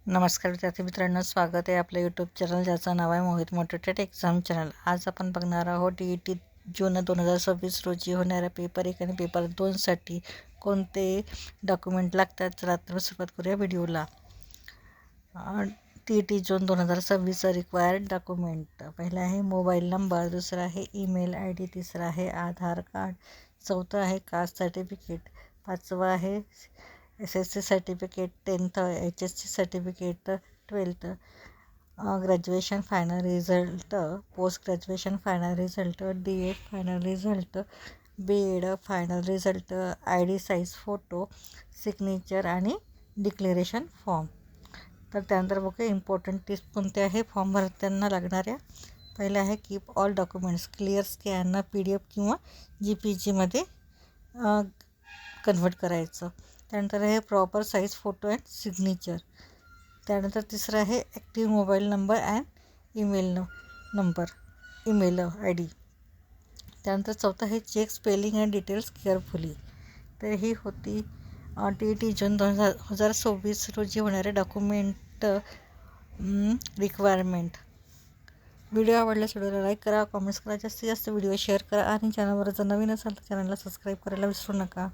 नमस्कार विद्यार्थी मित्रांनो, स्वागत आहे आपल्या यूट्यूब चॅनल ज्याचं नाव आहे मोहित मोटिवेटेड एक्झाम चॅनल। आज आपण बघणार आहोत DET जून 2026 रोजी होणाऱ्या पेपर 1 आणि पेपर 2 साठी कोणते डॉक्युमेंट लागतात। चला तर सुरुवात करूया व्हिडिओला। DET जून 2026 रिक्वायर्ड डॉक्युमेंट पहिला आहे मोबाईल नंबर, दुसरा आहे ईमेल ID, तिसरा आहे आधार कार्ड, चौथा आहे कास्ट सर्टिफिकेट, पाचवा आहे SSC certificate 10th, HSC certificate 12th, graduation final result, post graduation final result, DED final result, BEd final result, ID size photo, signature आणि डिक्लेरेशन फॉर्म। तर त्यानंतर बघूया इम्पॉर्टंट टिप्स कोणते आहे फॉर्म भरताना लागणाऱ्या। पहिलं आहे keep all documents clear, scan PDF किंवा JPG मध्ये कन्वर्ट करायचं। त्यानंतर आहे proper size photo and signature. त्यानंतर तिसरं आहे active mobile number and email ID। त्यानंतर चौथं आहे check spelling and details carefully. तर ही होती DET जून 2026 रोजी होणारे डॉक्युमेंट रिक्वायरमेंट। व्हिडिओ आवडल्यास व्हिडिओला लाईक करा, कमेंट्स करा, जास्तीत जास्त व्हिडिओ शेअर करा आणि चॅनलवर जर नवीन असाल तर चॅनलला सबस्क्राईब करायला विसरू नका।